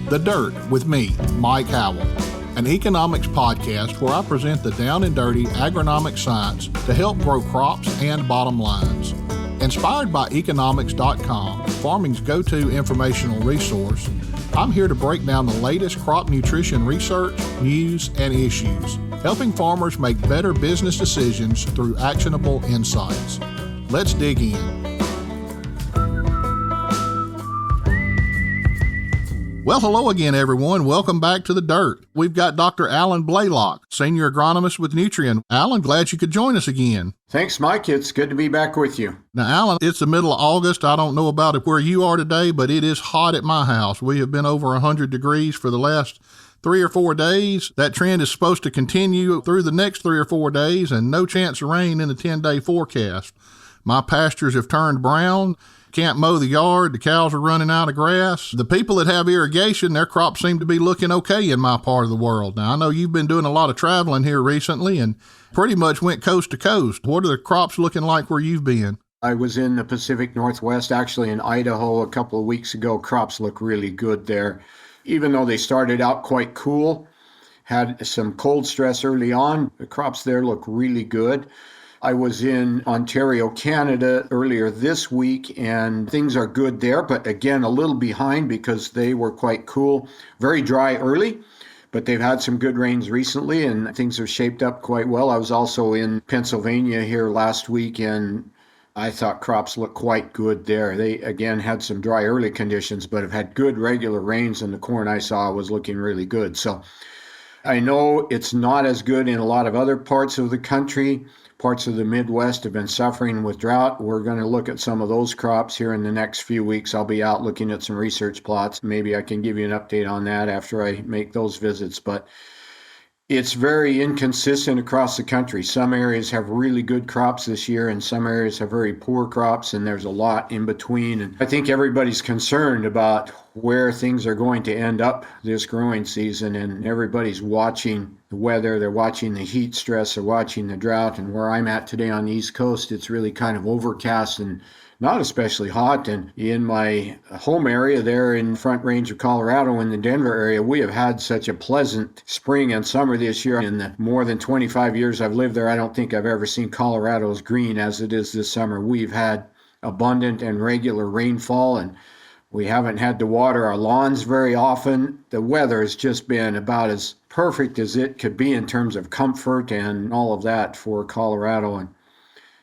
The Dirt with me, Mike Howell, an economics podcast where I present the down and dirty agronomic science to help grow crops and bottom lines. Inspired by economics.com, farming's go-to informational resource, I'm here to break down the latest crop nutrition research, news, and issues, helping farmers make better business decisions through actionable insights. Let's dig in. Well, hello again, everyone. Welcome back to The Dirt. We've got Dr. Alan Blaylock, Senior Agronomist with Nutrien. Alan, glad you could join us again. Thanks, Mike. It's good to be back with you. Now, Alan, it's the middle of August. I don't know about it where you are today, but it is hot at my house. We have been over 100 degrees for the last 3 or 4 days. That trend is supposed to continue through the next 3 or 4 days, and no chance of rain in the 10-day forecast. My pastures have turned brown. Can't mow the yard. The cows are running out of grass. The people that have irrigation, their crops seem to be looking okay in my part of the world. Now, I know you've been doing a lot of traveling here recently and pretty much went coast to coast. What are the crops looking like where you've been? I was in the Pacific Northwest, actually in Idaho a couple of weeks ago. Crops look really good there. Even though they started out quite cool, had some cold stress early on, the crops there look really good. I was in Ontario, Canada earlier this week, and things are good there, but again, a little behind because they were quite cool. Very dry early, but they've had some good rains recently, and things have shaped up quite well. I was also in Pennsylvania here last week, and I thought crops looked quite good there. They, again, had some dry early conditions, but have had good regular rains, and the corn I saw was looking really good. So I know it's not as good in a lot of other parts of the country. Parts of the Midwest have been suffering with drought. We're going to look at some of those crops here in the next few weeks. I'll be out looking at some research plots. Maybe I can give you an update on that after I make those visits. But it's very inconsistent across the country. Some areas have really good crops this year, and some areas have very poor crops, and there's a lot in between. And I think everybody's concerned about where things are going to end up this growing season, and everybody's watching the weather, they're watching the heat stress, they're watching the drought. And where I'm at today on the East Coast, it's really kind of overcast and not especially hot. And in my home area there in Front Range of Colorado in the Denver area, we have had such a pleasant spring and summer this year. In the more than 25 years I've lived there, I don't think I've ever seen Colorado as green as it is this summer. We've had abundant and regular rainfall, and we haven't had to water our lawns very often. The weather has just been about as perfect as it could be in terms of comfort and all of that for Colorado. And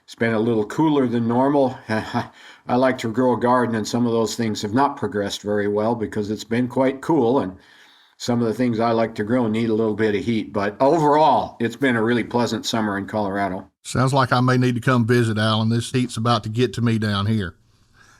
it's been a little cooler than normal. I like to grow a garden, and some of those things have not progressed very well because it's been quite cool, and some of the things I like to grow need a little bit of heat. But overall, it's been a really pleasant summer in Colorado. Sounds like I may need to come visit, Alan. This heat's about to get to me down here.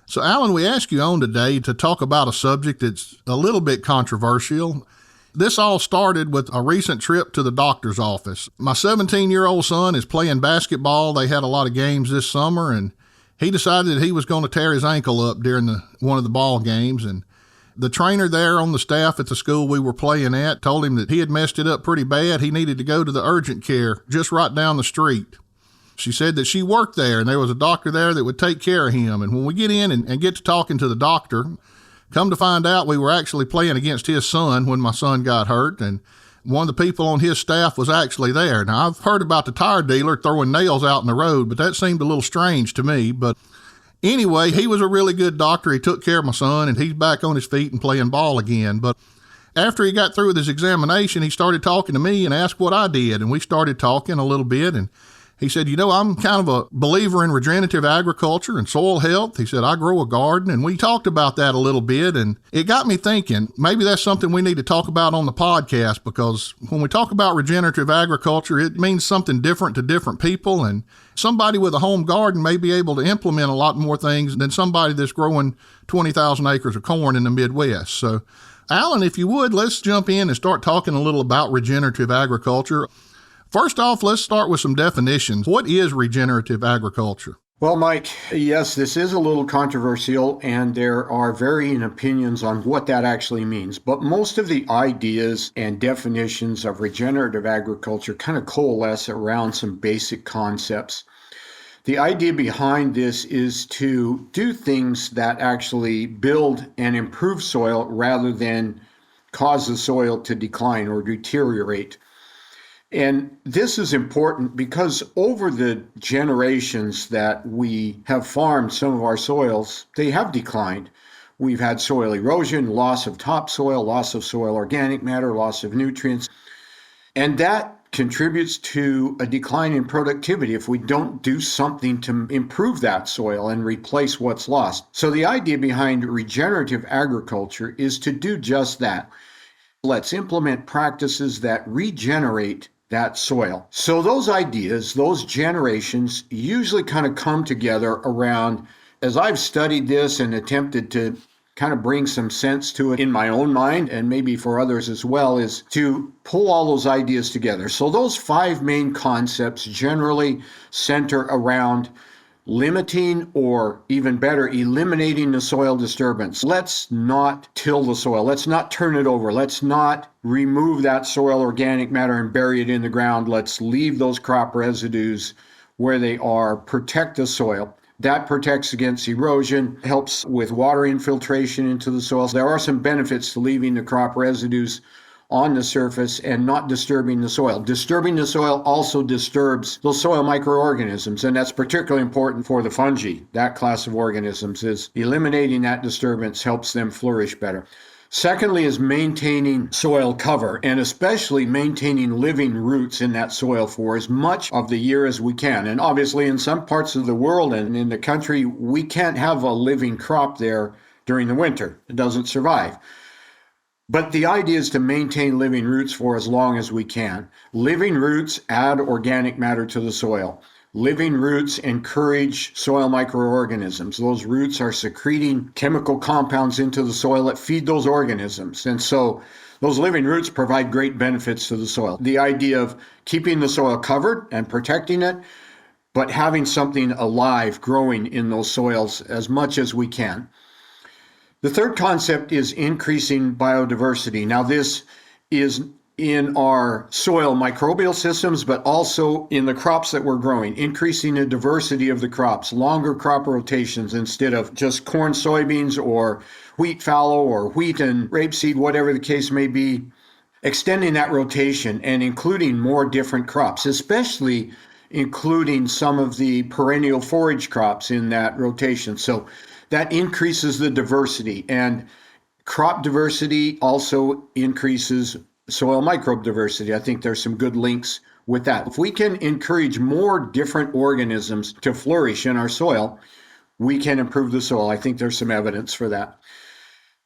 So, Alan, we asked you on today to talk about a subject that's a little bit controversial. This all started with a recent trip to the doctor's office. My 17-year-old son is playing basketball. They had a lot of games this summer, and he decided that he was going to tear his ankle up during one of the ball games. And the trainer there on the staff at the school we were playing at told him that he had messed it up pretty bad. He needed to go to the urgent care just right down the street. She said that she worked there, and there was a doctor there that would take care of him. And when we get in and get to talking to the doctor, come to find out we were actually playing against his son when my son got hurt, and one of the people on his staff was actually there. Now, I've heard about the tire dealer throwing nails out in the road, but that seemed a little strange to me. But anyway, he was a really good doctor. He took care of my son, and he's back on his feet and playing ball again. But after he got through with his examination, he started talking to me and asked what I did, and we started talking a little bit, and he said, I'm kind of a believer in regenerative agriculture and soil health. He said, I grow a garden, and we talked about that a little bit, and it got me thinking, maybe that's something we need to talk about on the podcast, because when we talk about regenerative agriculture, it means something different to different people, and somebody with a home garden may be able to implement a lot more things than somebody that's growing 20,000 acres of corn in the Midwest. So, Alan, if you would, let's jump in and start talking a little about regenerative agriculture. First off, let's start with some definitions. What is regenerative agriculture? Well, Mike, yes, this is a little controversial, and there are varying opinions on what that actually means. But most of the ideas and definitions of regenerative agriculture kind of coalesce around some basic concepts. The idea behind this is to do things that actually build and improve soil rather than cause the soil to decline or deteriorate. And this is important because over the generations that we have farmed some of our soils, they have declined. We've had soil erosion, loss of topsoil, loss of soil organic matter, loss of nutrients. And that contributes to a decline in productivity if we don't do something to improve that soil and replace what's lost. So the idea behind regenerative agriculture is to do just that. Let's implement practices that regenerate that soil. So those ideas, those generations usually kind of come together around, as I've studied this and attempted to kind of bring some sense to it in my own mind, and maybe for others as well, is to pull all those ideas together. So those 5 main concepts generally center around limiting, or even better, eliminating the soil disturbance. Let's not till the soil. Let's not turn it over. Let's not remove that soil organic matter and bury it in the ground. Let's leave those crop residues where they are. Protect the soil. That protects against erosion, helps with water infiltration into the soils. There are some benefits to leaving the crop residues on the surface and not disturbing the soil. Disturbing the soil also disturbs those soil microorganisms, and that's particularly important for the fungi. That class of organisms is eliminating that disturbance helps them flourish better. Secondly is maintaining soil cover, and especially maintaining living roots in that soil for as much of the year as we can. And obviously in some parts of the world and in the country, we can't have a living crop there during the winter. It doesn't survive. But the idea is to maintain living roots for as long as we can. Living roots add organic matter to the soil. Living roots encourage soil microorganisms. Those roots are secreting chemical compounds into the soil that feed those organisms. And so those living roots provide great benefits to the soil. The idea of keeping the soil covered and protecting it, but having something alive growing in those soils as much as we can. The third concept is increasing biodiversity. Now, this is in our soil microbial systems, but also in the crops that we're growing, increasing the diversity of the crops, longer crop rotations instead of just corn, soybeans, or wheat fallow, or wheat and rapeseed, whatever the case may be, extending that rotation and including more different crops, especially including some of the perennial forage crops in that rotation. So that increases the diversity, and crop diversity also increases soil microbe diversity. I think there's some good links with that. If we can encourage more different organisms to flourish in our soil, we can improve the soil. I think there's some evidence for that.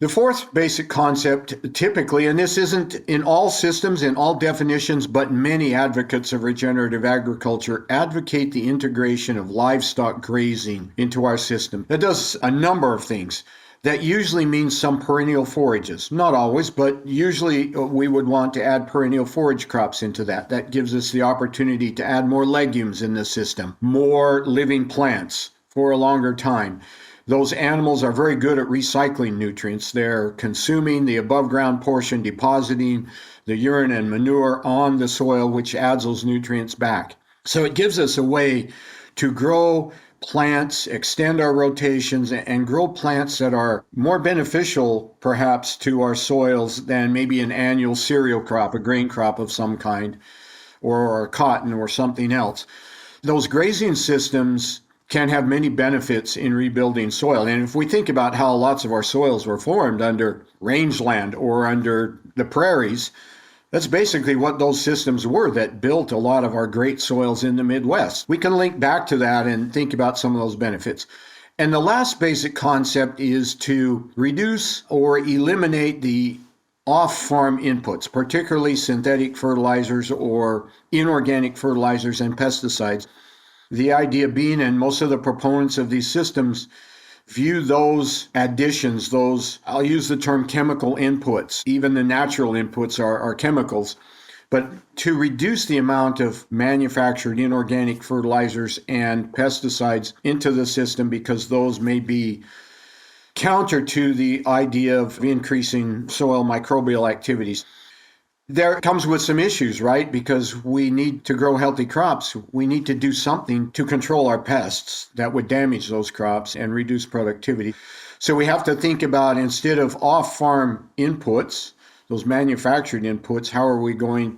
The fourth basic concept, typically, and this isn't in all systems, in all definitions, but many advocates of regenerative agriculture advocate the integration of livestock grazing into our system. That does a number of things. That usually means some perennial forages. Not always, but usually we would want to add perennial forage crops into that. That gives us the opportunity to add more legumes in the system, more living plants for a longer time. Those animals are very good at recycling nutrients. They're consuming the above ground portion, depositing the urine and manure on the soil, which adds those nutrients back. So it gives us a way to grow plants, extend our rotations, and grow plants that are more beneficial perhaps to our soils than maybe an annual cereal crop, a grain crop of some kind, or cotton or something else. Those grazing systems can have many benefits in rebuilding soil. And if we think about how lots of our soils were formed under rangeland or under the prairies, that's basically what those systems were that built a lot of our great soils in the Midwest. We can link back to that and think about some of those benefits. And the last basic concept is to reduce or eliminate the off-farm inputs, particularly synthetic fertilizers or inorganic fertilizers and pesticides. The idea being, and most of the proponents of these systems view those additions, those, I'll use the term chemical inputs, even the natural inputs are chemicals, but to reduce the amount of manufactured inorganic fertilizers and pesticides into the system, because those may be counter to the idea of increasing soil microbial activities. There comes with some issues, right? Because we need to grow healthy crops. We need to do something to control our pests that would damage those crops and reduce productivity. So we have to think about, instead of off-farm inputs, those manufactured inputs,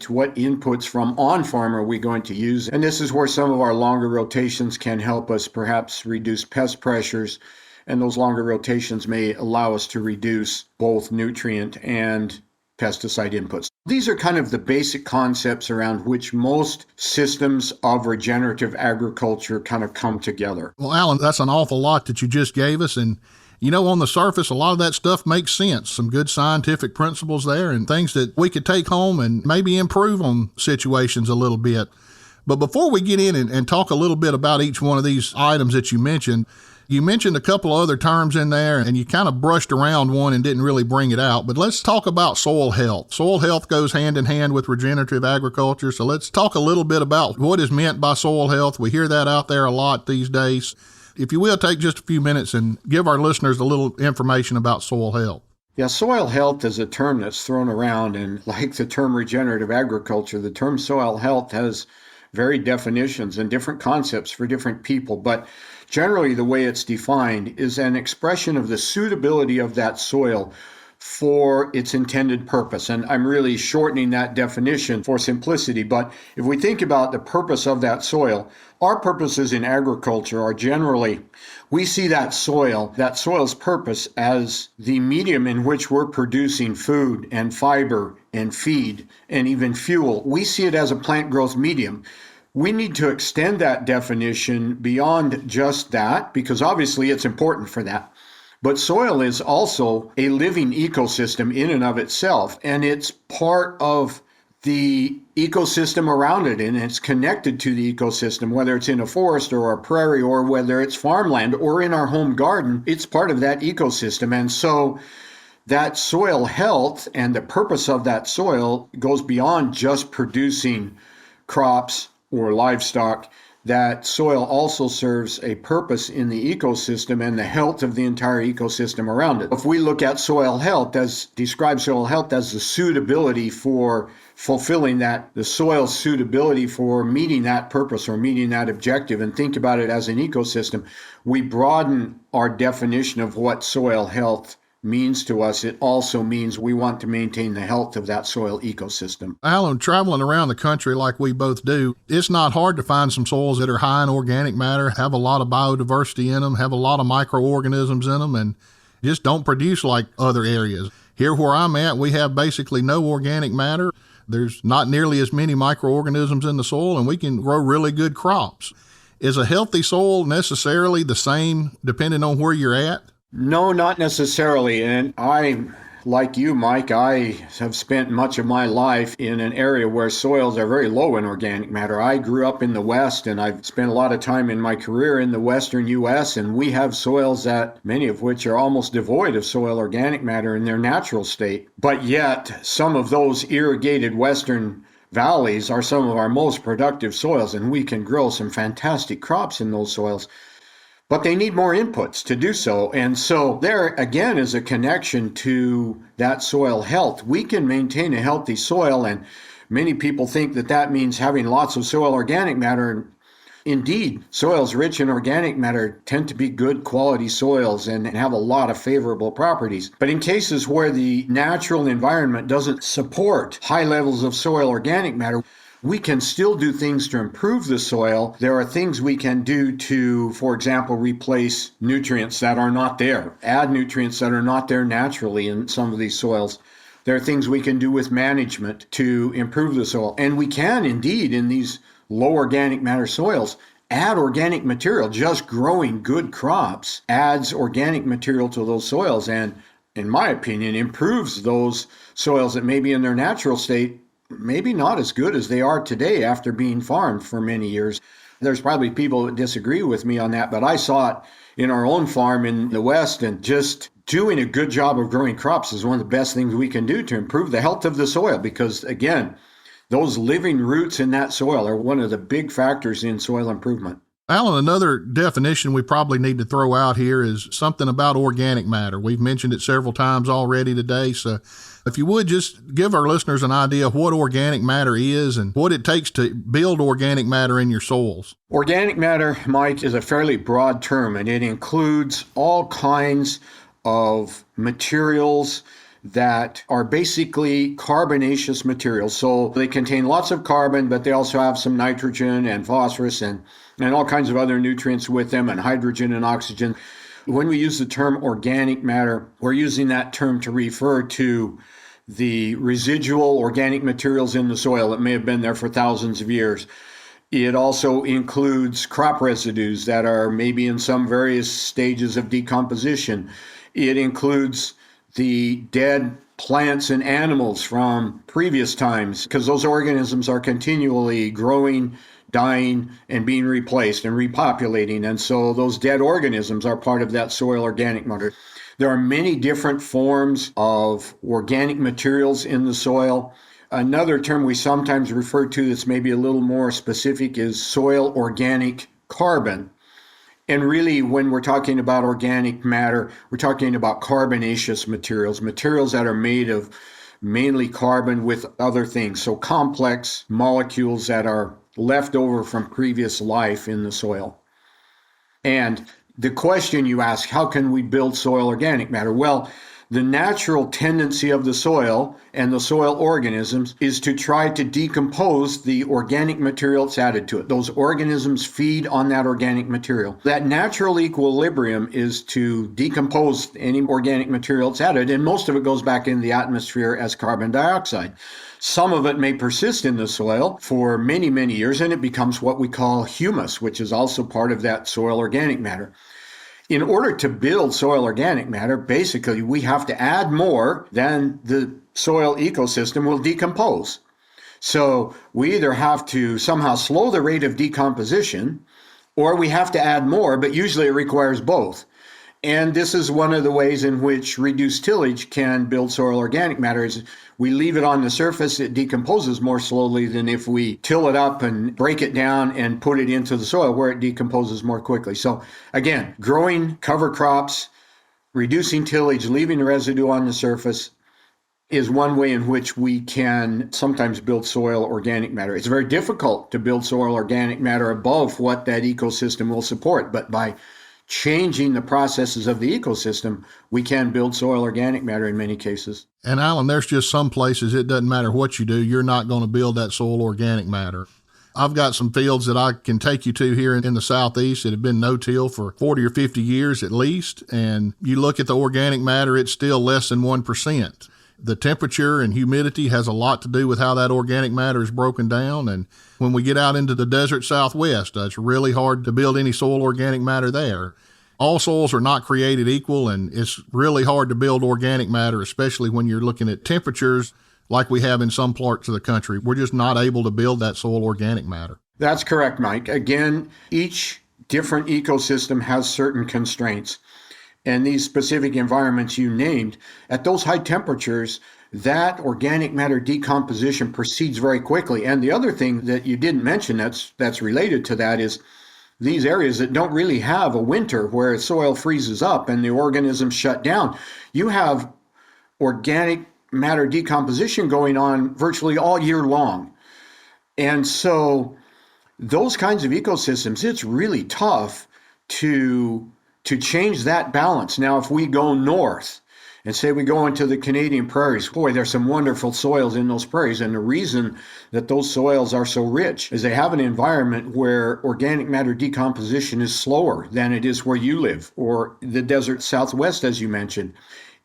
what inputs from on-farm are we going to use? And this is where some of our longer rotations can help us perhaps reduce pest pressures. And those longer rotations may allow us to reduce both nutrient and pesticide inputs. These are kind of the basic concepts around which most systems of regenerative agriculture kind of come together. Well, Alan, that's an awful lot that you just gave us. And, on the surface, a lot of that stuff makes sense. Some good scientific principles there and things that we could take home and maybe improve on situations a little bit. But before we get in and talk a little bit about each one of these items that you mentioned a couple of other terms in there, and you kind of brushed around one and didn't really bring it out. But let's talk about soil health. Soil health goes hand in hand with regenerative agriculture. So let's talk a little bit about what is meant by soil health. We hear that out there a lot these days. If you will, take just a few minutes and give our listeners a little information about soil health. Yeah, soil health is a term that's thrown around, and like the term regenerative agriculture, the term soil health has varied definitions and different concepts for different people. But generally, the way it's defined is an expression of the suitability of that soil for its intended purpose. And I'm really shortening that definition for simplicity. But if we think about the purpose of that soil, our purposes in agriculture are generally, we see that soil's purpose as the medium in which we're producing food and fiber and feed and even fuel. We see it as a plant growth medium. We need to extend that definition beyond just that, because obviously it's important for that. But soil is also a living ecosystem in and of itself, and it's part of the ecosystem around it, and it's connected to the ecosystem, whether it's in a forest or a prairie or whether it's farmland or in our home garden, it's part of that ecosystem. And so that soil health and the purpose of that soil goes beyond just producing crops or livestock. That soil also serves a purpose in the ecosystem and the health of the entire ecosystem around it. If we look at soil health, describe soil health as the suitability for fulfilling that, the soil's suitability for meeting that purpose or meeting that objective, and think about it as an ecosystem, we broaden our definition of what soil health means to us. It also means we want to maintain the health of that soil ecosystem. Alan, traveling around the country like we both do, it's not hard to find some soils that are high in organic matter, have a lot of biodiversity in them, have a lot of microorganisms in them, and just don't produce like other areas. Here where I'm at, we have basically no organic matter. There's not nearly as many microorganisms in the soil, and we can grow really good crops. Is a healthy soil necessarily the same depending on where you're at? No, not necessarily. And like you, Mike, I have spent much of my life in an area where soils are very low in organic matter. I grew up in the West, and I've spent a lot of time in my career in the Western U.S., and we have soils that many of which are almost devoid of soil organic matter in their natural state. But yet, some of those irrigated Western valleys are some of our most productive soils, and we can grow some fantastic crops in those soils. But they need more inputs to do so. And so there again is a connection to that soil health. We can maintain a healthy soil, and many people think that that means having lots of soil organic matter. Indeed, soils rich in organic matter tend to be good quality soils and have a lot of favorable properties. But in cases where the natural environment doesn't support high levels of soil organic matter, we can still do things to improve the soil. There are things we can do to, for example, replace nutrients that are not there, add nutrients that are not there naturally in some of these soils. There are things we can do with management to improve the soil. And we can indeed, in these low organic matter soils, add organic material. Just growing good crops adds organic material to those soils and, in my opinion, improves those soils that maybe in their natural state maybe not as good as they are today after being farmed for many years. There's probably people that disagree with me on that, but I saw it in our own farm in the West, and just doing a good job of growing crops is one of the best things we can do to improve the health of the soil, because again, those living roots in that soil are one of the big factors in soil improvement. Alan, another definition we probably need to throw out here is something about organic matter. We've mentioned it several times already today, so if you would just give our listeners an idea of what organic matter is and what it takes to build organic matter in your soils. Organic matter, Mike, is a fairly broad term, and it includes all kinds of materials that are basically carbonaceous materials. So they contain lots of carbon, but they also have some nitrogen and phosphorus and all kinds of other nutrients with them, and hydrogen and oxygen. When we use the term organic matter, we're using that term to refer to the residual organic materials in the soil that may have been there for thousands of years. It also includes crop residues that are maybe in some various stages of decomposition. It includes the dead plants and animals from previous times, because those organisms are continually growing, dying, and being replaced and repopulating. And so those dead organisms are part of that soil organic matter. There are many different forms of organic materials in the soil. Another term we sometimes refer to that's maybe a little more specific is soil organic carbon. And really, when we're talking about organic matter, we're talking about carbonaceous materials, materials that are made of mainly carbon with other things. So complex molecules that are left over from previous life in the soil. And the question you ask, how can we build soil organic matter? Well, the natural tendency of the soil and the soil organisms is to try to decompose the organic material that's added to it. Those organisms feed on that organic material. That natural equilibrium is to decompose any organic material that's added, and most of it goes back in the atmosphere as carbon dioxide. Some of it may persist in the soil for many, many years, and it becomes what we call humus, which is also part of that soil organic matter. In order to build soil organic matter, basically we have to add more than the soil ecosystem will decompose. So we either have to somehow slow the rate of decomposition, or we have to add more, but usually it requires both. And this is one of the ways in which reduced tillage can build soil organic matter. Is we leave it on the surface, it decomposes more slowly than if we till it up and break it down and put it into the soil, where it decomposes more quickly. So again, growing cover crops, reducing tillage, leaving the residue on the surface is one way in which we can sometimes build soil organic matter. It's very difficult to build soil organic matter above what that ecosystem will support, but by changing the processes of the ecosystem, we can build soil organic matter in many cases. And Alan, there's just some places it doesn't matter what you do, you're not going to build that soil organic matter. I've got some fields that I can take you to here in the southeast that have been no-till for 40 or 50 years at least, and you look at the organic matter, it's still less than 1%. The temperature and humidity has a lot to do with how that organic matter is broken down. And when we get out into the desert Southwest, it's really hard to build any soil organic matter there. All soils are not created equal, and it's really hard to build organic matter, especially when you're looking at temperatures like we have in some parts of the country. We're just not able to build that soil organic matter. That's correct, Mike. Again, each different ecosystem has certain constraints. And these specific environments you named, at those high temperatures, that organic matter decomposition proceeds very quickly. And the other thing that you didn't mention that's related to that is these areas that don't really have a winter where soil freezes up and the organisms shut down, you have organic matter decomposition going on virtually all year long. And so those kinds of ecosystems, it's really tough to change that balance. Now, if we go north and say we go into the Canadian prairies, boy, there's some wonderful soils in those prairies. And the reason that those soils are so rich is they have an environment where organic matter decomposition is slower than it is where you live, or the desert Southwest, as you mentioned.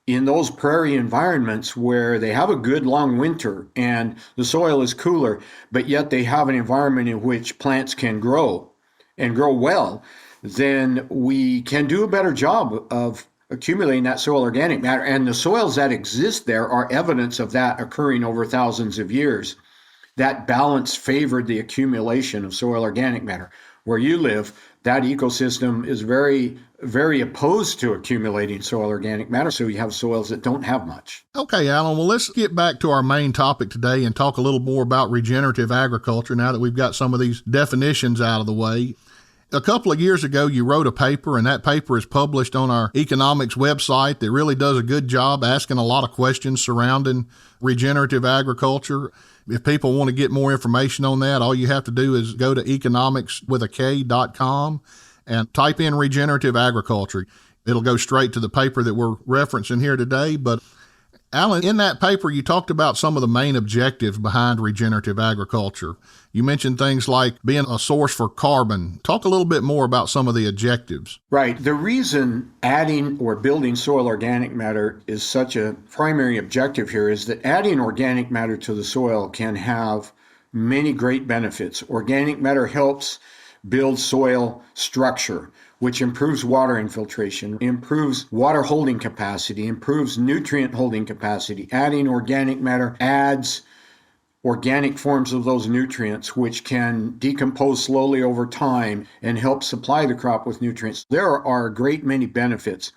In those prairie environments where they have a good long winter and the soil is cooler, but yet they have an environment in which plants can grow and grow well, then we can do a better job of accumulating that soil organic matter. And the soils that exist there are evidence of that occurring over thousands of years. That balance favored the accumulation of soil organic matter. Where you live, that ecosystem is very, very opposed to accumulating soil organic matter, so you have soils that don't have much. Okay, Alan, well, let's get back to our main topic today and talk a little more about regenerative agriculture now that we've got some of these definitions out of the way. A couple of years ago, you wrote a paper, and that paper is published on our economics website that really does a good job asking a lot of questions surrounding regenerative agriculture. If people want to get more information on that, all you have to do is go to economics.com and type in regenerative agriculture. It'll go straight to the paper that we're referencing here today. But Alan, in that paper, you talked about some of the main objectives behind regenerative agriculture. You mentioned things like being a source for carbon. Talk a little bit more about some of the objectives. Right. The reason adding or building soil organic matter is such a primary objective here is that adding organic matter to the soil can have many great benefits. Organic matter helps build soil structure, which improves water infiltration, improves water holding capacity, improves nutrient holding capacity. Adding organic matter adds organic forms of those nutrients, which can decompose slowly over time and help supply the crop with nutrients. There are a great many benefits.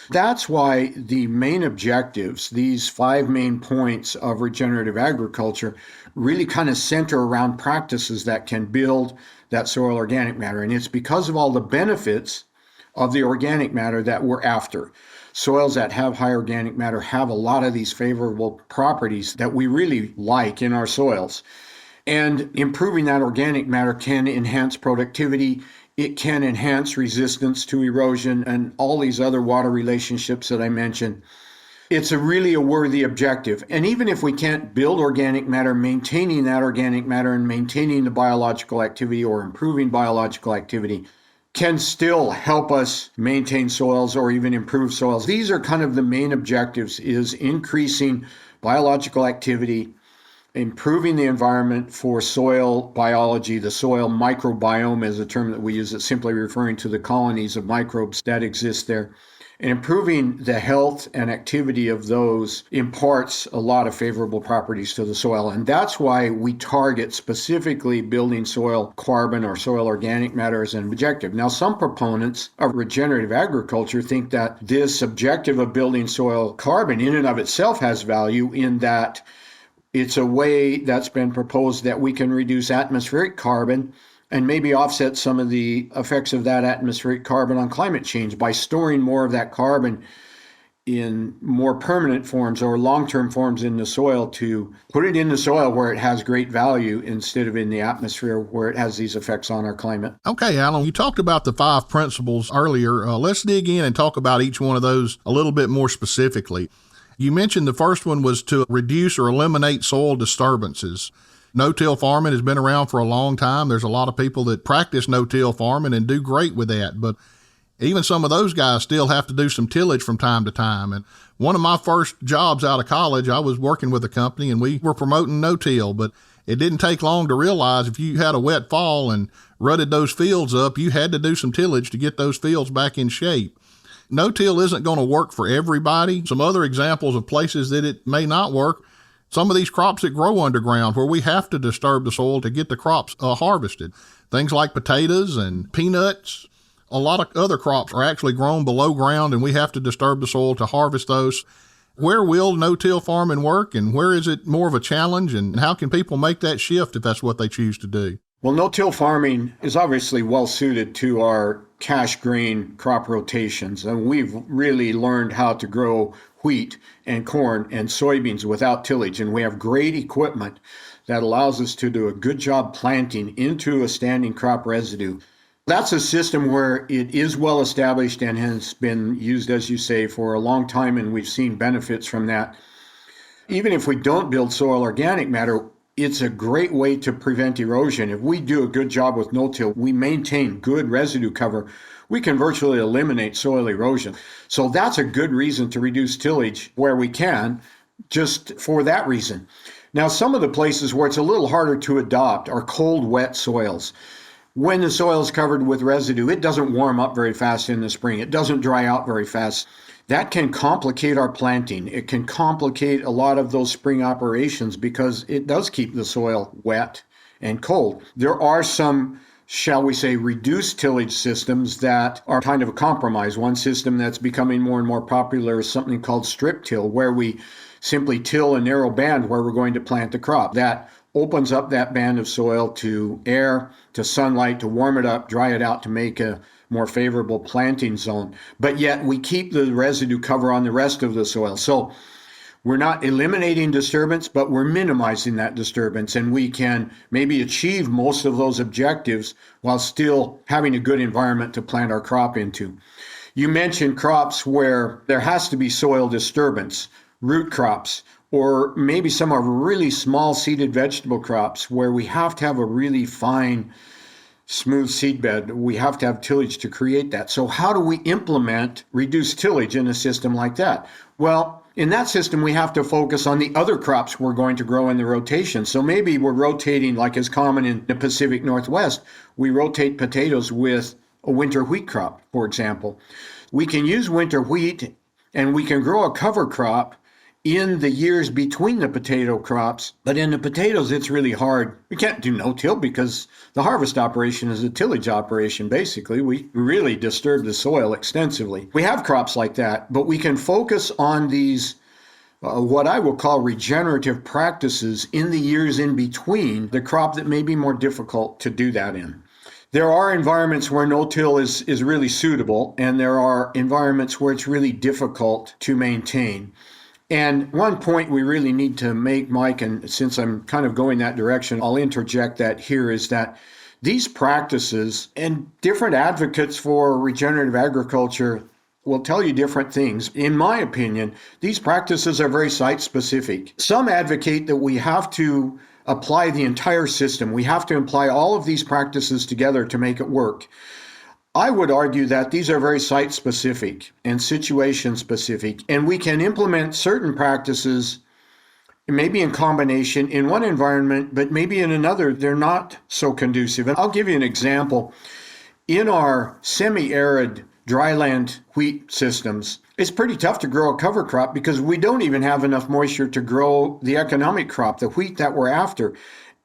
That's why the main objectives, these 5 main points of regenerative agriculture, really kind of center around practices that can build that soil organic matter. And it's because of all the benefits of the organic matter that we're after. Soils that have high organic matter have a lot of these favorable properties that we really like in our soils. And improving that organic matter can enhance productivity. It can enhance resistance to erosion and all these other water relationships that I mentioned. It's really a worthy objective. And even if we can't build organic matter, maintaining that organic matter and maintaining the biological activity or improving biological activity can still help us maintain soils or even improve soils. These are kind of the main objectives, is increasing biological activity, improving the environment for soil biology. The soil microbiome is a term that we use, that's simply referring to the colonies of microbes that exist there. And improving the health and activity of those imparts a lot of favorable properties to the soil. And that's why we target specifically building soil carbon or soil organic matter as an objective. Now, some proponents of regenerative agriculture think that this objective of building soil carbon in and of itself has value, in that it's a way that's been proposed that we can reduce atmospheric carbon and maybe offset some of the effects of that atmospheric carbon on climate change by storing more of that carbon in more permanent forms or long-term forms in the soil, to put it in the soil where it has great value instead of in the atmosphere where it has these effects on our climate. Okay, Alan, you talked about the 5 principles earlier. Let's dig in and talk about each one of those a little bit more specifically. You mentioned the first one was to reduce or eliminate soil disturbances. No-till farming has been around for a long time. There's a lot of people that practice no-till farming and do great with that, but even some of those guys still have to do some tillage from time to time. And one of my first jobs out of college, I was working with a company and we were promoting no-till, but it didn't take long to realize if you had a wet fall and rutted those fields up, you had to do some tillage to get those fields back in shape. No-till isn't going to work for everybody. Some other examples of places that it may not work: some of these crops that grow underground where we have to disturb the soil to get the crops harvested. Things like potatoes and peanuts. A lot of other crops are actually grown below ground and we have to disturb the soil to harvest those. Where will no-till farming work, and where is it more of a challenge, and how can people make that shift if that's what they choose to do? Well, no-till farming is obviously well suited to our cash grain crop rotations, and we've really learned how to grow wheat and corn and soybeans without tillage, and we have great equipment that allows us to do a good job planting into a standing crop residue. That's a system where it is well established and has been used, as you say, for a long time, and we've seen benefits from that. Even if we don't build soil organic matter, it's a great way to prevent erosion. If we do a good job with no-till, we maintain good residue cover, we can virtually eliminate soil erosion. So that's a good reason to reduce tillage where we can, just for that reason. Now, some of the places where it's a little harder to adopt are cold, wet soils. When the soil is covered with residue, it doesn't warm up very fast in the spring. It doesn't dry out very fast. That can complicate our planting. It can complicate a lot of those spring operations because it does keep the soil wet and cold. There are some, shall we say, reduced tillage systems that are kind of a compromise. One system that's becoming more and more popular is something called strip till, where we simply till a narrow band where we're going to plant the crop. That opens up that band of soil to air, to sunlight, to warm it up, dry it out, to make a more favorable planting zone. But yet we keep the residue cover on the rest of the soil. So we're not eliminating disturbance, but we're minimizing that disturbance, and we can maybe achieve most of those objectives while still having a good environment to plant our crop into. You mentioned crops where there has to be soil disturbance. root crops, or maybe some are really small seeded vegetable crops where we have to have a really fine, smooth seed bed. We have to have tillage to create that. So how do we implement reduced tillage in a system like that? Well, in that system, we have to focus on the other crops we're going to grow in the rotation. So maybe we're rotating, like is common in the Pacific Northwest, we rotate potatoes with a winter wheat crop, for example. We can use winter wheat and we can grow a cover crop in the years between the potato crops. But in the potatoes, it's really hard. We can't do no-till because the harvest operation is a tillage operation, basically. We really disturb the soil extensively. We have crops like that, but we can focus on these what I will call regenerative practices in the years in between the crop that may be more difficult to do that in. There are environments where no-till is really suitable, and there are environments where it's really difficult to maintain. And one point we really need to make, Mike, and since I'm kind of going that direction, I'll interject that here, is that these practices and different advocates for regenerative agriculture will tell you different things. In my opinion, these practices are very site-specific. Some advocate that we have to apply the entire system. We have to apply all of these practices together to make it work. I would argue that these are very site-specific and situation-specific, and we can implement certain practices maybe in combination in one environment, but maybe in another they're not so conducive. And I'll give you an example. In our semi-arid dryland wheat systems, it's pretty tough to grow a cover crop because we don't even have enough moisture to grow the economic crop, the wheat that we're after.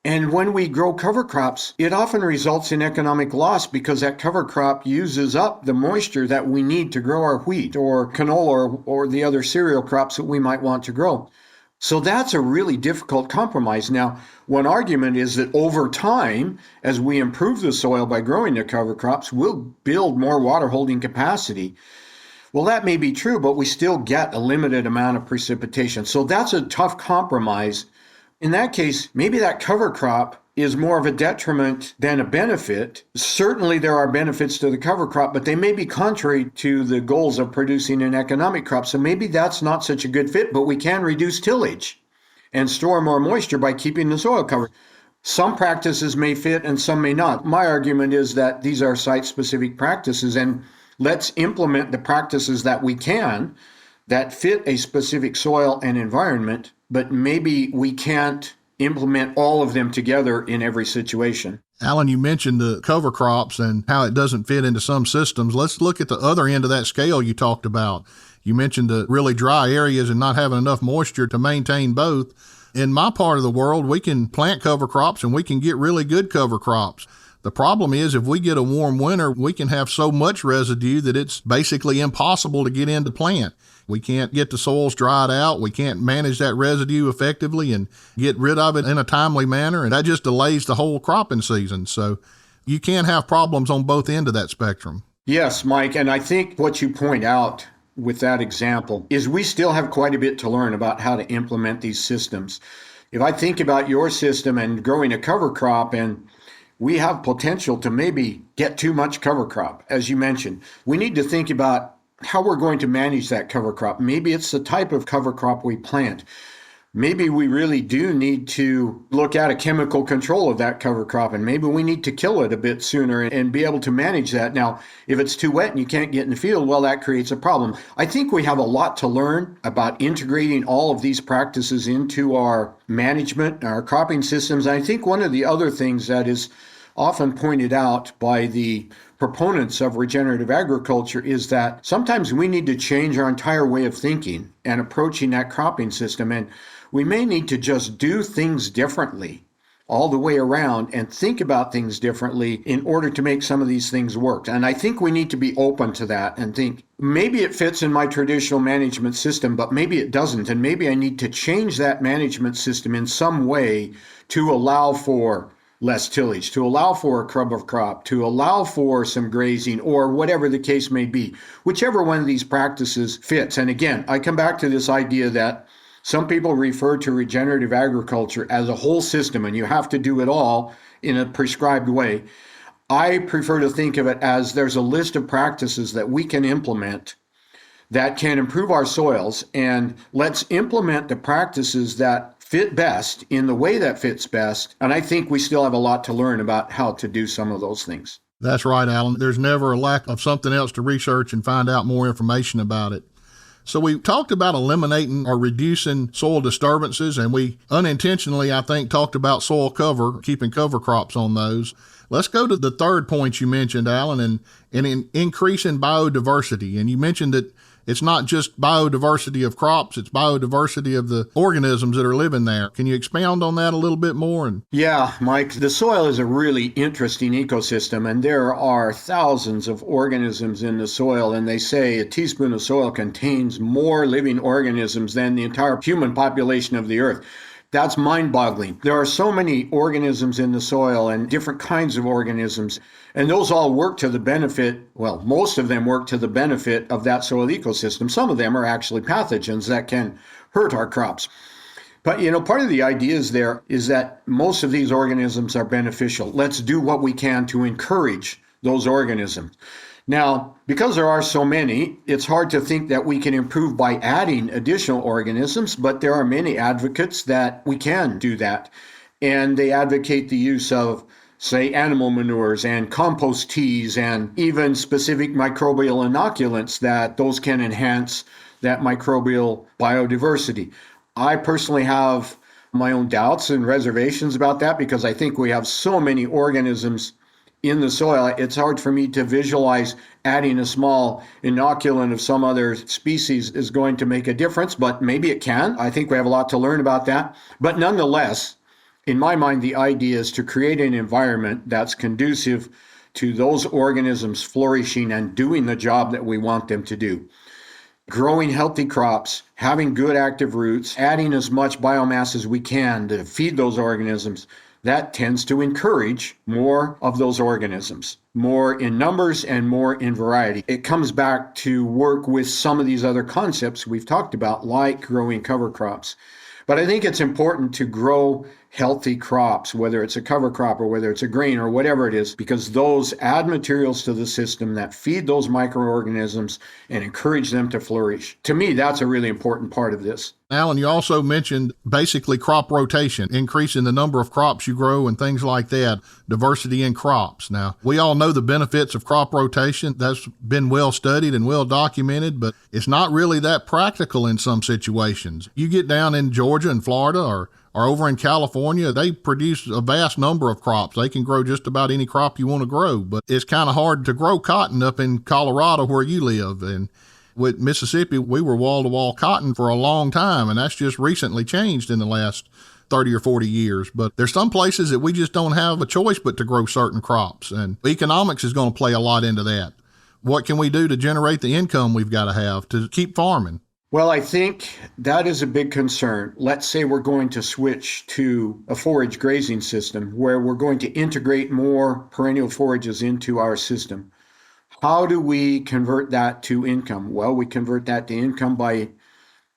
And when we grow cover crops, it often results in economic loss because that cover crop uses up the moisture that we need to grow our wheat or canola or the other cereal crops that we might want to grow. So that's a really difficult compromise. Now, one argument is that over time, as we improve the soil by growing the cover crops, we'll build more water holding capacity. Well, that may be true, but we still get a limited amount of precipitation. So that's a tough compromise. In that case, maybe that cover crop is more of a detriment than a benefit. Certainly there are benefits to the cover crop, but they may be contrary to the goals of producing an economic crop. So maybe that's not such a good fit, but we can reduce tillage and store more moisture by keeping the soil covered. Some practices may fit and some may not. My argument is that these are site-specific practices, and let's implement the practices that we can that fit a specific soil and environment, but maybe we can't implement all of them together in every situation. Alan, you mentioned the cover crops and how it doesn't fit into some systems. Let's look at the other end of that scale you talked about. You mentioned the really dry areas and not having enough moisture to maintain both. In my part of the world, we can plant cover crops and we can get really good cover crops. The problem is if we get a warm winter, we can have so much residue that it's basically impossible to get in to plant. We can't get the soils dried out. We can't manage that residue effectively and get rid of it in a timely manner. And that just delays the whole cropping season. So you can have problems on both ends of that spectrum. Yes, Mike. And I think what you point out with that example is we still have quite a bit to learn about how to implement these systems. If I think about your system and growing a cover crop, and we have potential to maybe get too much cover crop, as you mentioned, we need to think about how we're going to manage that cover crop. Maybe it's the type of cover crop we plant. Maybe we really do need to look at a chemical control of that cover crop, and maybe we need to kill it a bit sooner and be able to manage that. Now, if it's too wet and you can't get in the field, well, that creates a problem. I think we have a lot to learn about integrating all of these practices into our management, our cropping systems. And I think one of the other things that is often pointed out by the proponents of regenerative agriculture is that sometimes we need to change our entire way of thinking and approaching that cropping system. And we may need to just do things differently all the way around and think about things differently in order to make some of these things work. And I think we need to be open to that and think, maybe it fits in my traditional management system, but maybe it doesn't. And maybe I need to change that management system in some way to allow for less tillage, to allow for a cover crop, to allow for some grazing, or whatever the case may be, whichever one of these practices fits. And again, I come back to this idea that some people refer to regenerative agriculture as a whole system, and you have to do it all in a prescribed way. I prefer to think of it as there's a list of practices that we can implement that can improve our soils, and let's implement the practices that fit best in the way that fits best. And I think we still have a lot to learn about how to do some of those things. That's right, Alan. There's never a lack of something else to research and find out more information about it. So we talked about eliminating or reducing soil disturbances, and we unintentionally, I think, talked about soil cover, keeping cover crops on those. Let's go to the third point you mentioned, Alan, and in increasing biodiversity. And you mentioned that it's not just biodiversity of crops, it's biodiversity of the organisms that are living there. Can you expound on that a little bit more? Yeah, Mike, the soil is a really interesting ecosystem, and there are thousands of organisms in the soil, and they say a teaspoon of soil contains more living organisms than the entire human population of the earth. That's mind-boggling. There are so many organisms in the soil and different kinds of organisms, and those all work to the benefit, well, most of them work to the benefit of that soil ecosystem. Some of them are actually pathogens that can hurt our crops. But, part of the idea is that most of these organisms are beneficial. Let's do what we can to encourage those organisms. Now, because there are so many, it's hard to think that we can improve by adding additional organisms, but there are many advocates that we can do that. And they advocate the use of, say, animal manures and compost teas and even specific microbial inoculants that those can enhance that microbial biodiversity. I personally have my own doubts and reservations about that because I think we have so many organisms in the soil. It's hard for me to visualize adding a small inoculant of some other species is going to make a difference, but maybe it can. I think we have a lot to learn about that. But nonetheless, in my mind, the idea is to create an environment that's conducive to those organisms flourishing and doing the job that we want them to do. Growing healthy crops, having good active roots, adding as much biomass as we can to feed those organisms, that tends to encourage more of those organisms, more in numbers and more in variety. It comes back to work with some of these other concepts we've talked about, like growing cover crops. But I think it's important to grow healthy crops, whether it's a cover crop or whether it's a grain or whatever it is, because those add materials to the system that feed those microorganisms and encourage them to flourish. To me, that's a really important part of this. Alan, you also mentioned basically crop rotation, increasing the number of crops you grow and things like that, diversity in crops. Now, we all know the benefits of crop rotation. That's been well studied and well documented, but it's not really that practical in some situations. You get down in Georgia and Florida or over in California, they produce a vast number of crops. They can grow just about any crop you want to grow, but it's kind of hard to grow cotton up in Colorado where you live. And with Mississippi, we were wall-to-wall cotton for a long time, and that's just recently changed in the last 30 or 40 years. But there's some places that we just don't have a choice but to grow certain crops, and economics is going to play a lot into that. What can we do to generate the income we've got to have to keep farming? Well, I think that is a big concern. Let's say we're going to switch to a forage grazing system where we're going to integrate more perennial forages into our system. How do we convert that to income? Well, we convert that to income by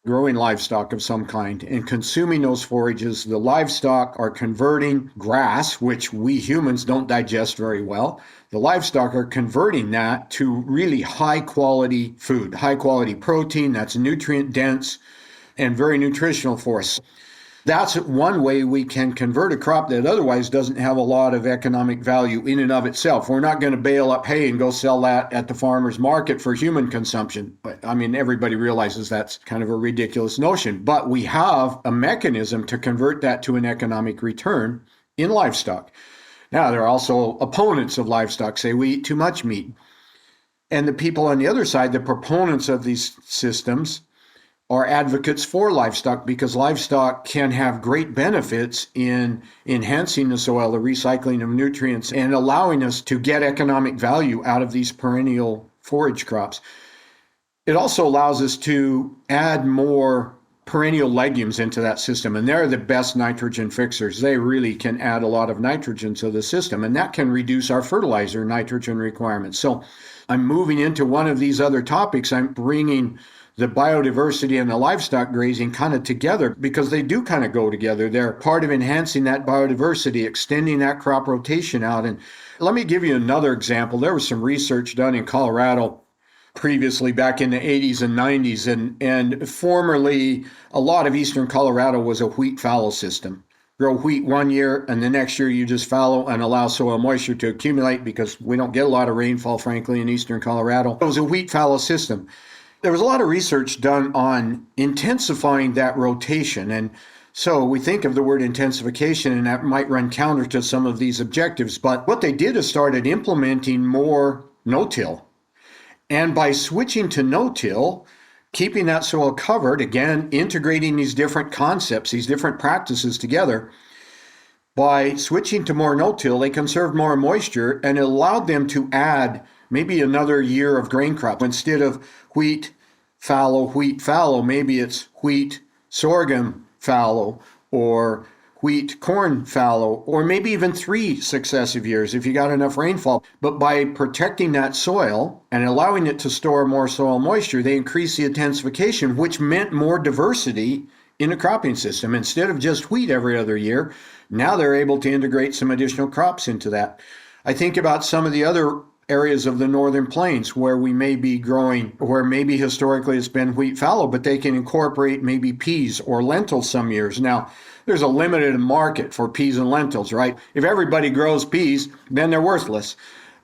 growing livestock of some kind and consuming those forages. The livestock are converting grass, which we humans don't digest very well. The livestock are converting that to really high quality food, high quality protein that's nutrient dense and very nutritional for us. That's one way we can convert a crop that otherwise doesn't have a lot of economic value in and of itself. We're not going to bale up hay and go sell that at the farmer's market for human consumption. But I mean, everybody realizes that's kind of a ridiculous notion. But we have a mechanism to convert that to an economic return in livestock. Now, there are also opponents of livestock, say we eat too much meat. And the people on the other side, the proponents of these systems, are advocates for livestock because livestock can have great benefits in enhancing the soil, the recycling of nutrients, and allowing us to get economic value out of these perennial forage crops. It also allows us to add more perennial legumes into that system, and they're the best nitrogen fixers. They really can add a lot of nitrogen to the system, and that can reduce our fertilizer nitrogen requirements. So I'm moving into one of these other topics. I'm bringing the biodiversity and the livestock grazing kind of together because they do kind of go together. They're part of enhancing that biodiversity, extending that crop rotation out. And let me give you another example. There was some research done in Colorado previously back in the 80s and 90s. And formerly, a lot of eastern Colorado was a wheat fallow system. Grow wheat one year, and the next year you just fallow and allow soil moisture to accumulate because we don't get a lot of rainfall, frankly, in eastern Colorado. It was a wheat fallow system. There was a lot of research done on intensifying that rotation. And so we think of the word intensification, and that might run counter to some of these objectives. But what they did is started implementing more no-till. And by switching to no-till, keeping that soil covered, again, integrating these different concepts, these different practices together, by switching to more no-till, they conserved more moisture, and it allowed them to add maybe another year of grain crop. Instead of wheat, fallow, maybe it's wheat, sorghum, fallow, or wheat, corn, fallow, or maybe even 3 successive years if you got enough rainfall. But by protecting that soil and allowing it to store more soil moisture, they increased the intensification, which meant more diversity in a cropping system. Instead of just wheat every other year, now they're able to integrate some additional crops into that. I think about some of the other areas of the northern plains where we may be growing, where maybe historically it's been wheat fallow, but they can incorporate maybe peas or lentils some years. Now, there's a limited market for peas and lentils, right? If everybody grows peas, then they're worthless.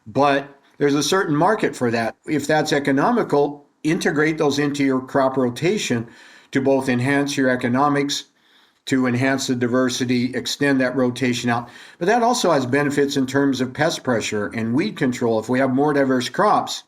But there's a certain market for that. If that's economical, integrate those into your crop rotation to both enhance your economics, to enhance the diversity, extend that rotation out. But that also has benefits in terms of pest pressure and weed control. If we have more diverse crops,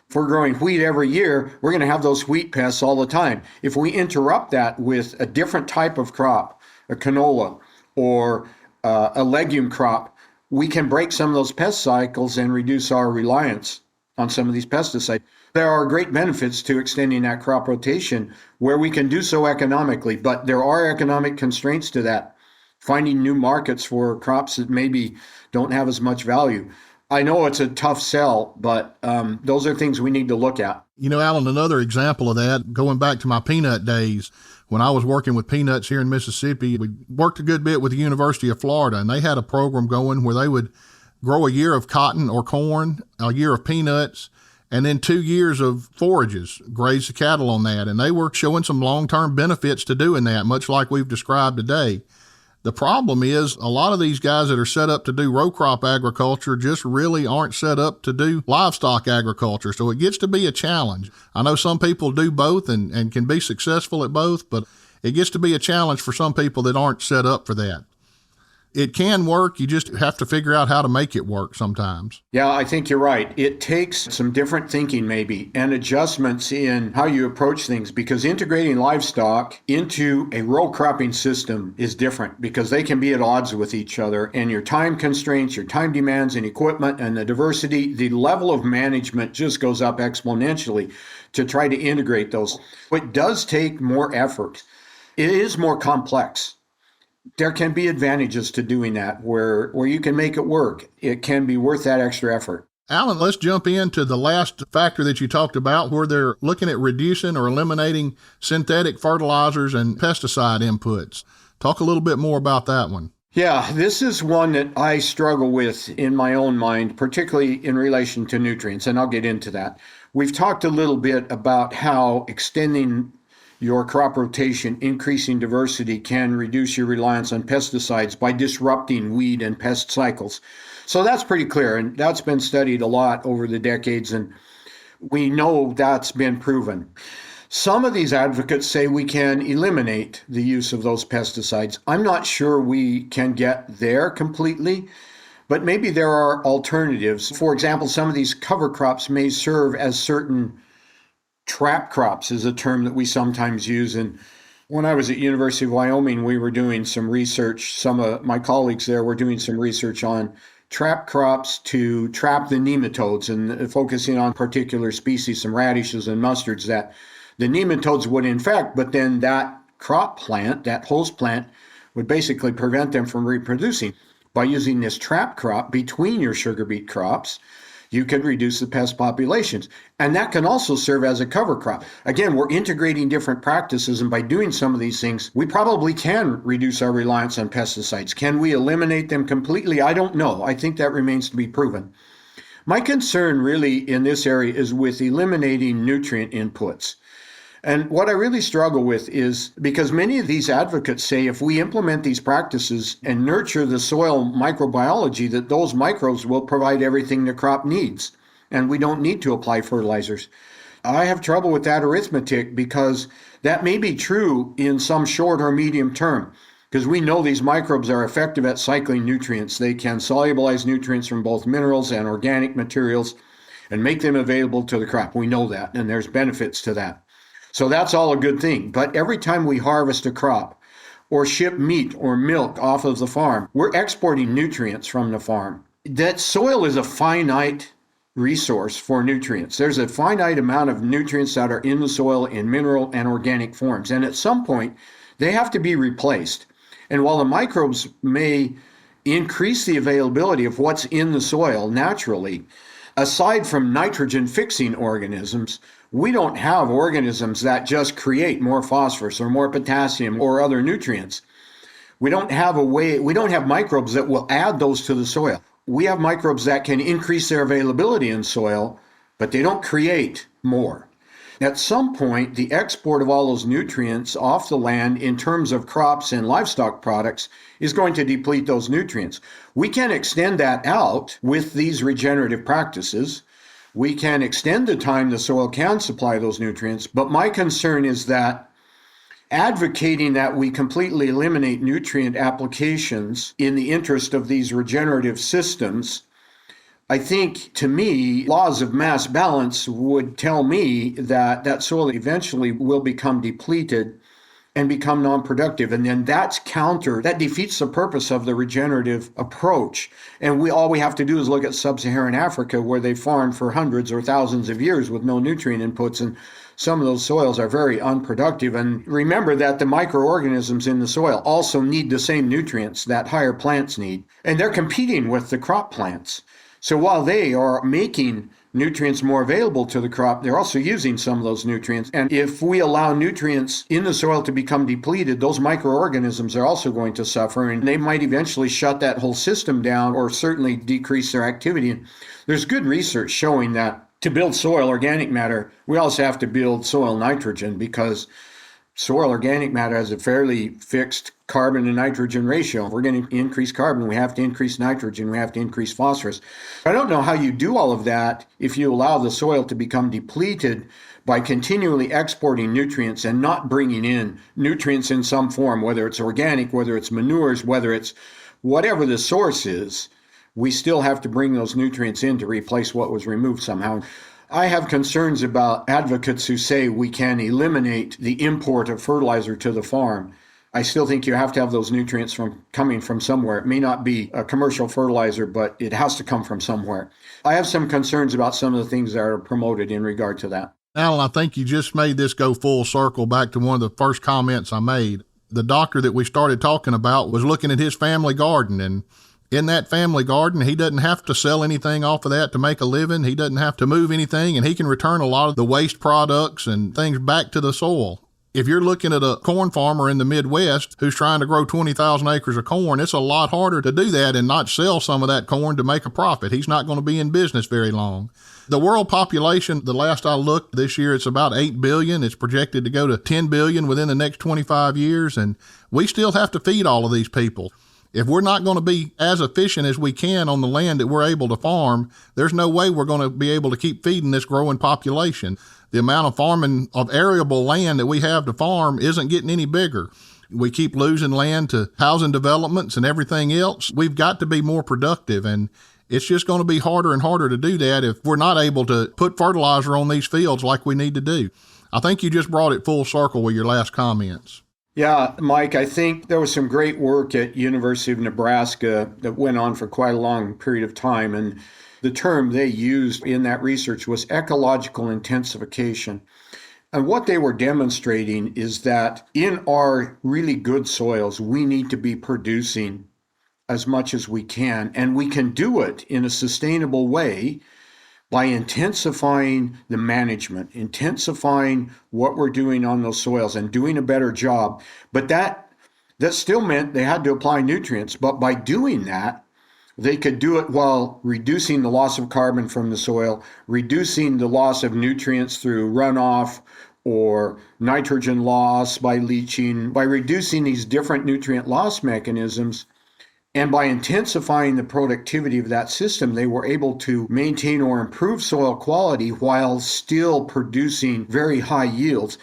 if we're growing wheat every year, we're going to have those wheat pests all the time. If we interrupt that with a different type of crop, a canola or a legume crop, we can break some of those pest cycles and reduce our reliance on some of these pesticides. There are great benefits to extending that crop rotation where we can do so economically, but there are economic constraints to that. Finding new markets for crops that maybe don't have as much value. I know it's a tough sell, but those are things we need to look at. You know, Alan, another example of that, going back to my peanut days, when I was working with peanuts here in Mississippi, we worked a good bit with the University of Florida, and they had a program going where they would grow a year of cotton or corn, a year of peanuts, and then 2 years of forages, graze the cattle on that. And they were showing some long-term benefits to doing that, much like we've described today. The problem is a lot of these guys that are set up to do row crop agriculture just really aren't set up to do livestock agriculture. So it gets to be a challenge. I know some people do both and can be successful at both, but it gets to be a challenge for some people that aren't set up for that. It can work. You just have to figure out how to make it work sometimes. Yeah, I think you're right. It takes some different thinking maybe and adjustments in how you approach things, because integrating livestock into a row cropping system is different because they can be at odds with each other, and your time constraints, your time demands and equipment and the diversity, the level of management just goes up exponentially to try to integrate those. It does take more effort. It is more complex. There can be advantages to doing that where you can make it work. It can be worth that extra effort. Alan, let's jump into the last factor that you talked about, where they're looking at reducing or eliminating synthetic fertilizers and pesticide inputs. Talk a little bit more about that one. Yeah, this is one that I struggle with in my own mind, particularly in relation to nutrients, and I'll get into that. We've talked a little bit about how extending your crop rotation, increasing diversity, can reduce your reliance on pesticides by disrupting weed and pest cycles. So that's pretty clear, and that's been studied a lot over the decades, and we know that's been proven. Some of these advocates say we can eliminate the use of those pesticides. I'm not sure we can get there completely, but maybe there are alternatives. For example, some of these cover crops may serve as certain trap crops, is a term that we sometimes use. And when I was at University of Wyoming, we were doing some research. Some of my colleagues there were doing some research on trap crops to trap the nematodes and focusing on particular species, some radishes and mustards that the nematodes would infect, but then that crop plant, that host plant, would basically prevent them from reproducing. By using this trap crop between your sugar beet crops, you could reduce the pest populations. And that can also serve as a cover crop. Again, we're integrating different practices, and by doing some of these things, we probably can reduce our reliance on pesticides. Can we eliminate them completely? I don't know. I think that remains to be proven. My concern really in this area is with eliminating nutrient inputs. And what I really struggle with is because many of these advocates say if we implement these practices and nurture the soil microbiology, that those microbes will provide everything the crop needs, and we don't need to apply fertilizers. I have trouble with that arithmetic because that may be true in some short or medium term, because we know these microbes are effective at cycling nutrients. They can solubilize nutrients from both minerals and organic materials and make them available to the crop. We know that, and there's benefits to that. So that's all a good thing. But every time we harvest a crop or ship meat or milk off of the farm, we're exporting nutrients from the farm. That soil is a finite resource for nutrients. There's a finite amount of nutrients that are in the soil in mineral and organic forms. And at some point, they have to be replaced. And while the microbes may increase the availability of what's in the soil naturally, aside from nitrogen fixing organisms, we don't have organisms that just create more phosphorus or more potassium or other nutrients. We don't have microbes that will add those to the soil. We have microbes that can increase their availability in soil, but they don't create more. At some point, the export of all those nutrients off the land in terms of crops and livestock products is going to deplete those nutrients. We can extend that out with these regenerative practices. We can extend the time the soil can supply those nutrients, but my concern is that advocating that we completely eliminate nutrient applications in the interest of these regenerative systems, I think, to me, laws of mass balance would tell me that that soil eventually will become depleted and become non-productive. And then that defeats the purpose of the regenerative approach. And all we have to do is look at sub-Saharan Africa, where they farmed for hundreds or thousands of years with no nutrient inputs, and some of those soils are very unproductive. And remember that the microorganisms in the soil also need the same nutrients that higher plants need, and they're competing with the crop plants. So while they are making nutrients more available to the crop, they're also using some of those nutrients. And if we allow nutrients in the soil to become depleted, those microorganisms are also going to suffer, and they might eventually shut that whole system down or certainly decrease their activity. And there's good research showing that to build soil organic matter, we also have to build soil nitrogen, because soil organic matter has a fairly fixed carbon to nitrogen ratio. If we're going to increase carbon, we have to increase nitrogen, we have to increase phosphorus. I don't know how you do all of that if you allow the soil to become depleted by continually exporting nutrients and not bringing in nutrients in some form, whether it's organic, whether it's manures, whether it's whatever the source is. We still have to bring those nutrients in to replace what was removed somehow. I have concerns about advocates who say we can eliminate the import of fertilizer to the farm. I still think you have to have those nutrients coming from somewhere. It may not be a commercial fertilizer, but it has to come from somewhere. I have some concerns about some of the things that are promoted in regard to that. Alan, I think you just made this go full circle back to one of the first comments I made. The doctor that we started talking about was looking at his family garden, and in that family garden, he doesn't have to sell anything off of that to make a living. He doesn't have to move anything, and he can return a lot of the waste products and things back to the soil. If you're looking at a corn farmer in the Midwest who's trying to grow 20,000 acres of corn, it's a lot harder to do that and not sell some of that corn to make a profit. He's not going to be in business very long. The world population, the last I looked this year, it's about 8 billion. It's projected to go to 10 billion within the next 25 years, and we still have to feed all of these people. If we're not going to be as efficient as we can on the land that we're able to farm, there's no way we're going to be able to keep feeding this growing population. The amount of farming of arable land that we have to farm isn't getting any bigger. We keep losing land to housing developments and everything else. We've got to be more productive, and it's just going to be harder and harder to do that if we're not able to put fertilizer on these fields like we need to do. I think you just brought it full circle with your last comments. Yeah, Mike, I think there was some great work at University of Nebraska that went on for quite a long period of time. And the term they used in that research was ecological intensification. And what they were demonstrating is that in our really good soils, we need to be producing as much as we can. And we can do it in a sustainable way by intensifying the management, intensifying what we're doing on those soils and doing a better job. But that still meant they had to apply nutrients. But by doing that, they could do it while reducing the loss of carbon from the soil, reducing the loss of nutrients through runoff or nitrogen loss by leaching, by reducing these different nutrient loss mechanisms. And by intensifying the productivity of that system, they were able to maintain or improve soil quality while still producing very high yields.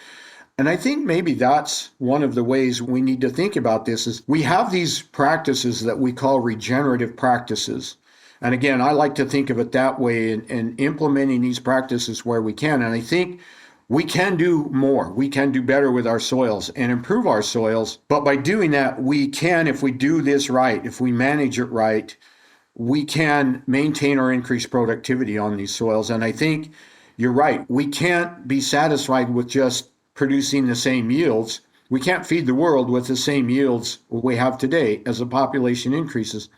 And I think maybe that's one of the ways we need to think about this is we have these practices that we call regenerative practices. And again, I like to think of it that way and implementing these practices where we can. And I think we can do more. We can do better with our soils and improve our soils. But by doing that, we can, if we do this right, if we manage it right, we can maintain or increase productivity on these soils. And I think you're right. We can't be satisfied with just producing the same yields. We can't feed the world with the same yields we have today as the population increases.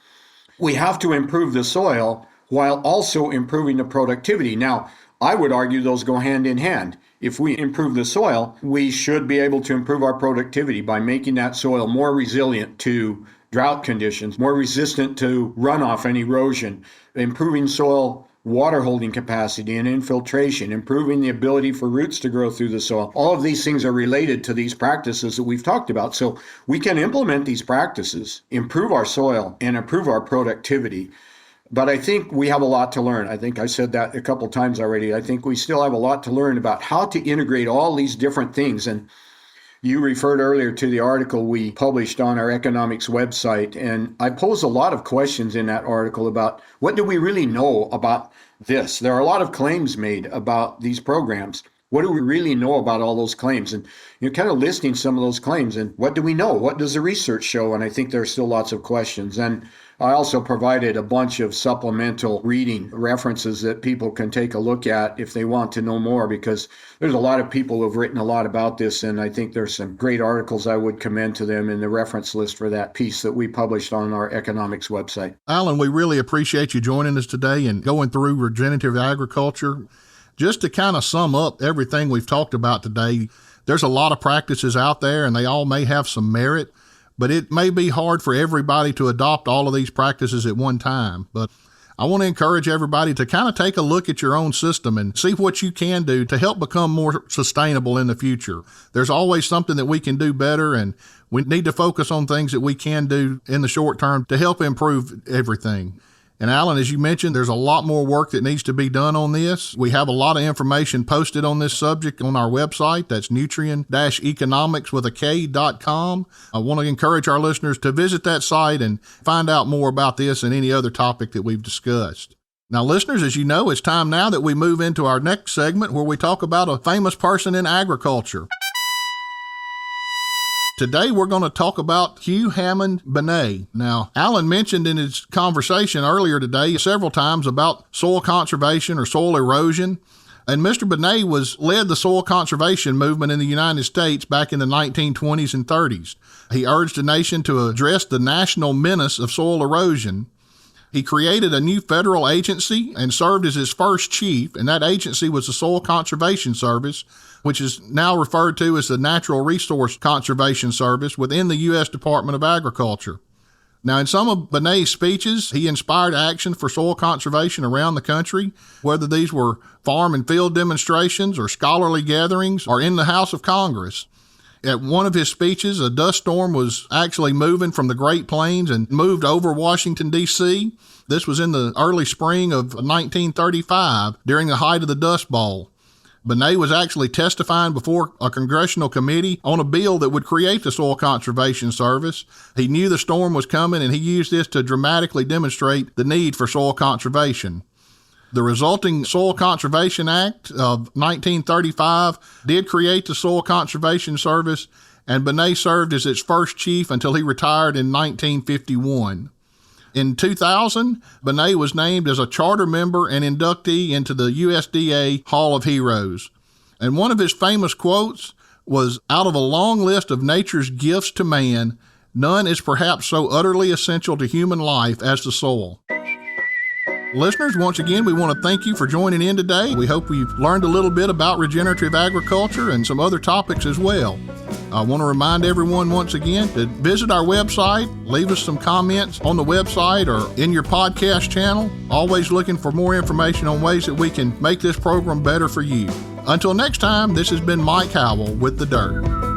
We have to improve the soil while also improving the productivity. Now, I would argue those go hand in hand. If we improve the soil, we should be able to improve our productivity by making that soil more resilient to drought conditions, more resistant to runoff and erosion, improving soil water holding capacity and infiltration, improving the ability for roots to grow through the soil. All of these things are related to these practices that we've talked about. So we can implement these practices, improve our soil, and improve our productivity. But I think we have a lot to learn. I think I said that a couple times already. I think we still have a lot to learn about how to integrate all these different things. And you referred earlier to the article we published on our economics website. And I posed a lot of questions in that article about what do we really know about this? There are a lot of claims made about these programs. What do we really know about all those claims? And you're kind of listing some of those claims. And what do we know? What does the research show? And I think there are still lots of questions. And I also provided a bunch of supplemental reading references that people can take a look at if they want to know more, because there's a lot of people who have written a lot about this. And I think there's some great articles I would commend to them in the reference list for that piece that we published on our economics website. Alan, we really appreciate you joining us today and going through regenerative agriculture. Just to kind of sum up everything we've talked about today, there's a lot of practices out there and they all may have some merit, but it may be hard for everybody to adopt all of these practices at one time. But I want to encourage everybody to kind of take a look at your own system and see what you can do to help become more sustainable in the future. There's always something that we can do better, and we need to focus on things that we can do in the short term to help improve everything. And Alan, as you mentioned, there's a lot more work that needs to be done on this. We have a lot of information posted on this subject on our website. That's nutrien-economics.com. I want to encourage our listeners to visit that site and find out more about this and any other topic that we've discussed. Now, listeners, as you know, it's time now that we move into our next segment where we talk about a famous person in agriculture. Today, we're going to talk about Hugh Hammond Benet. Now, Alan mentioned in his conversation earlier today several times about soil conservation or soil erosion. And Mr. Benet led the soil conservation movement in the United States back in the 1920s and 30s. He urged the nation to address the national menace of soil erosion. He created a new federal agency and served as its first chief, and that agency was the Soil Conservation Service, which is now referred to as the Natural Resource Conservation Service within the U.S. Department of Agriculture. Now, in some of Benet's speeches, he inspired action for soil conservation around the country, whether these were farm and field demonstrations or scholarly gatherings or in the House of Congress. At one of his speeches, a dust storm was actually moving from the Great Plains and moved over Washington, D.C. This was in the early spring of 1935 during the height of the Dust Bowl. Benet was actually testifying before a congressional committee on a bill that would create the Soil Conservation Service. He knew the storm was coming, and he used this to dramatically demonstrate the need for soil conservation. The resulting Soil Conservation Act of 1935 did create the Soil Conservation Service, and Benet served as its first chief until he retired in 1951. In 2000, Benet was named as a charter member and inductee into the USDA Hall of Heroes. And one of his famous quotes was, "Out of a long list of nature's gifts to man, none is perhaps so utterly essential to human life as the soil." Listeners, once again, we want to thank you for joining in today. We hope you've learned a little bit about regenerative agriculture and some other topics as well. I want to remind everyone once again to visit our website, leave us some comments on the website or in your podcast channel. Always looking for more information on ways that we can make this program better for you. Until next time, this has been Mike Howell with The Dirt.